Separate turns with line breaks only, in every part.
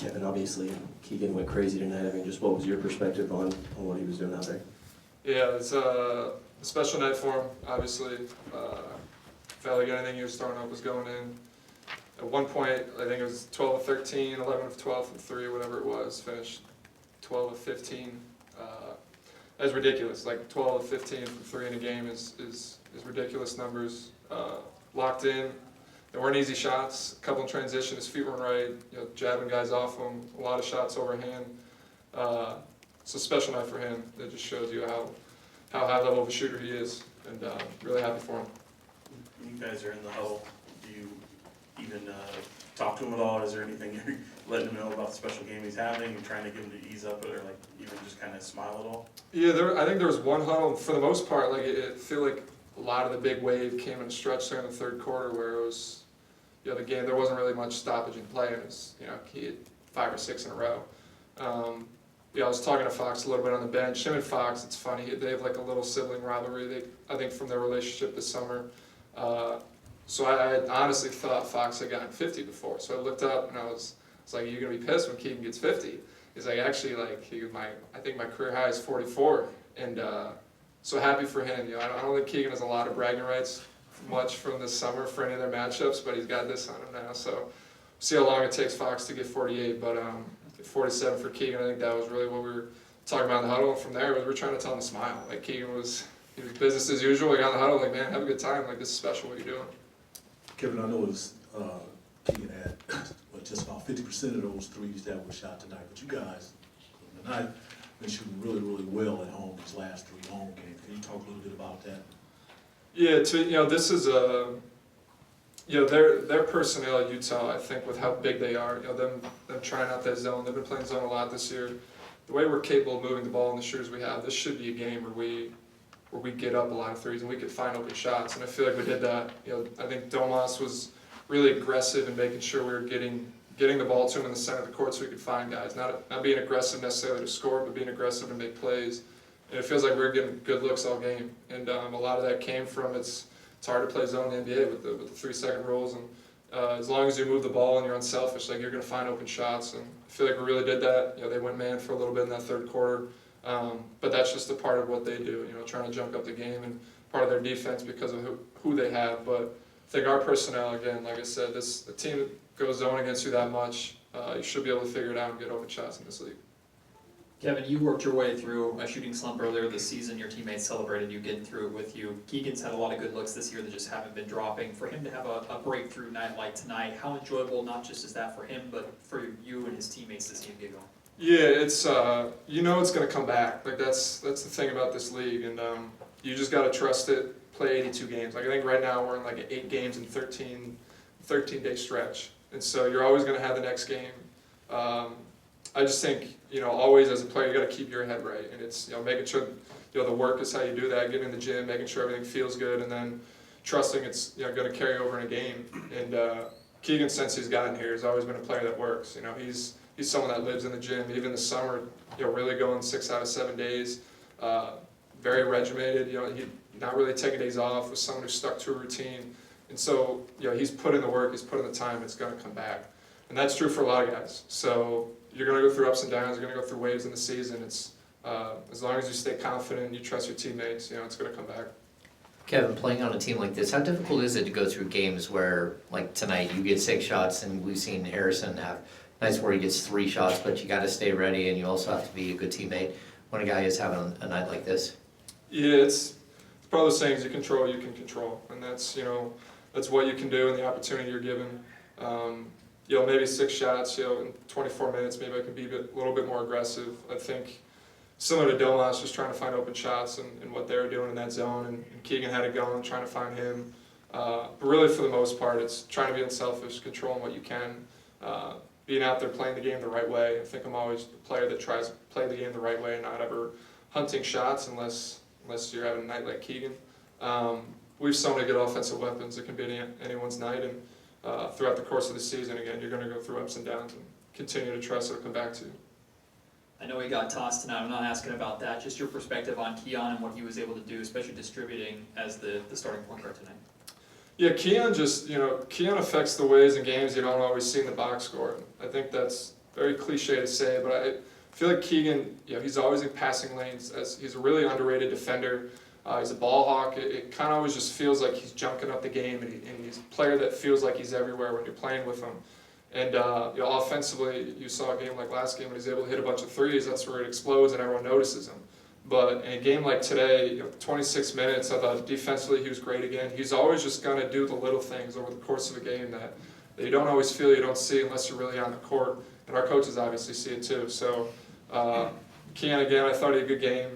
Kevin, obviously Keegan went crazy tonight. I mean, just what was your perspective on what he was doing out there?
Yeah, it's a special night for him, obviously. Felt like anything he was throwing up was going in. At one point, I think it was 12 of 13, 11 of 12 from 3, whatever it was, finished 12 of 15. That's ridiculous. Like 12 of 15 from 3 in a game is ridiculous numbers. Locked in. There weren't easy shots. A couple in transition. His feet weren't right. Jabbing guys off him. A lot of shots overhand. It's a special night for him. That just shows you how high level of a shooter he is, and really happy for him.
When you guys are in the huddle, do you even talk to him at all? Is there anything you're letting him know about the special game he's having and trying to get him to ease up it, or like even just kind of smile at all?
Yeah, I think there was one huddle. For the most part, like it feel like a lot of the big wave came in a stretch there in the third quarter where it was, the game, there wasn't really much stoppage in play, and it was, he had 5 or 6 in a row. I was talking to Fox a little bit on the bench. Him and Fox, it's funny, they have like a little sibling rivalry, I think from their relationship this summer. So I honestly thought Fox had gotten 50 before. So I looked up and I was like, you're going to be pissed when Keegan gets 50. He's like, actually, like, I think my career high is 44. And so happy for him. I don't think Keegan has a lot of bragging rights much from this summer for any of their matchups, but he's got this on him now. So see how long it takes Fox to get 48. But 47 for Keegan, I think that was really what we were talking about in the huddle. And from there, we were trying to tell him to smile. Like, Keegan was business as usual. We got in the huddle, like, man, have a good time. Like, this is special what you're doing.
Kevin, I noticed Keegan had just about 50% of those threes that were shot tonight, but you guys tonight been shooting really, really well at home these last 3 home games. Can you talk a little bit about that?
Yeah, this is their personnel at Utah, I think, with how big they are, them trying out that zone. They've been playing zone a lot this year. The way we're capable of moving the ball and the shooters we have, this should be a game where we get up a lot of threes and we could find open shots. And I feel like we did that. I think Domas was really aggressive in making sure we were getting the ball to him in the center of the court so we could find guys. Not being aggressive necessarily to score, but being aggressive to make plays. And it feels like we were getting good looks all game. And a lot of that came from it's hard to play zone in the NBA with the 3-second rules. And as long as you move the ball and you're unselfish, like, you're going to find open shots. And I feel like we really did that. They went man for a little bit in that third quarter. But that's just a part of what they do, trying to jump up the game and part of their defense because of who they have. But I think our personnel, again, like I said, the team that goes zone against you that much, you should be able to figure it out and get open shots in this league.
Kevin, you worked your way through a shooting slump earlier this season. Your teammates celebrated you getting through it with you. Keegan's had a lot of good looks this year that just haven't been dropping. For him to have a breakthrough night like tonight, how enjoyable not just is that for him, but for you and his teammates to see him get going?
Yeah, it's it's going to come back. Like, that's the thing about this league, and you just got to trust it. Play 82 games. Like, I think right now we're in like 8 games in 13-day stretch, and so you're always going to have the next game. I just think always as a player you got to keep your head right, and it's making sure the work is how you do that. Getting in the gym, making sure everything feels good, and then trusting it's going to carry over in a game. And Keegan, since he's gotten here, has always been a player that works. He's someone that lives in the gym, even this summer, really going 6 out of 7 days, very regimented, he not really taking days off, was someone who stuck to a routine. And so, he's put in the work, he's put in the time, it's going to come back. And that's true for a lot of guys. So you're going to go through ups and downs, you're going to go through waves in the season. It's as long as you stay confident and you trust your teammates, it's going to come back.
Kevin, playing on a team like this, how difficult is it to go through games where, like tonight, you get 6 shots and we've seen Harrison have nights where he gets 3 shots, but you got to stay ready and you also have to be a good teammate when a guy is having a night like this?
Yeah, it's one of those things you can control, and that's that's what you can do and the opportunity you're given. Maybe 6 shots, in 24 minutes, maybe I can be a little bit more aggressive. I think similar to Domas, just trying to find open shots and what they were doing in that zone, and Keegan had it going, trying to find him. But really, for the most part, it's trying to be unselfish, controlling what you can. Being out there playing the game the right way. I think I'm always the player that tries to play the game the right way and not ever hunting shots unless you're having a night like Keegan. We have so many good offensive weapons. It can be anyone's night, and throughout the course of the season, again, you're going to go through ups and downs and continue to trust it'll come back to you.
I know he got tossed tonight. I'm not asking about that. Just your perspective on Keon and what he was able to do, especially distributing as the starting point guard tonight.
Yeah, Keon affects the ways in games you don't always see in the box score. I think that's very cliche to say, but I feel like Keegan, he's always in passing lanes. As he's a really underrated defender. He's a ball hawk. It kind of always just feels like he's junking up the game, and he's a player that feels like he's everywhere when you're playing with him. And offensively, you saw a game like last game when he's able to hit a bunch of threes. That's where it explodes and everyone notices him. But in a game like today, 26 minutes, I thought defensively he was great again. He's always just going to do the little things over the course of a game that you don't always feel, you don't see unless you're really on the court. And our coaches obviously see it too. So Keegan, again, I thought he had a good game.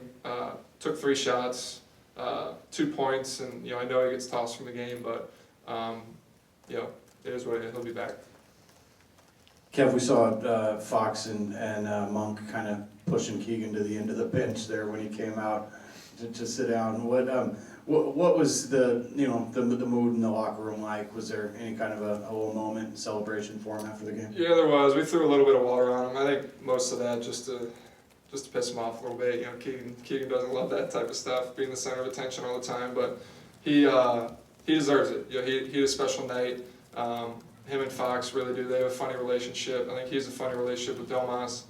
Took 3 shots, 2 points, and I know he gets tossed from the game, but it is what it is. He'll be back.
Kev, we saw Fox and Monk kind of pushing Keegan to the end of the bench there when he came out to sit down. What was the mood in the locker room like? Was there any kind of a little moment in celebration for him after the game?
Yeah, there was. We threw a little bit of water on him. I think most of that just to piss him off a little bit. Keegan doesn't love that type of stuff, being the center of attention all the time, but he deserves it. He had a special night. Him and Fox really do. They have a funny relationship. I think he's a funny relationship with Domas.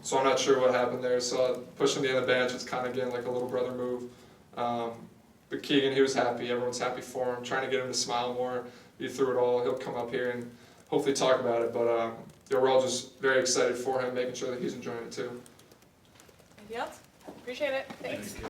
So I'm not sure what happened there. So pushing the other bench, it's kind of getting like a little brother move. But Keegan, he was happy. Everyone's happy for him. Trying to get him to smile more. He threw it all. He'll come up here and hopefully talk about it. But we're all just very excited for him, making sure that he's enjoying it too.
Anything else? Appreciate it. Thanks.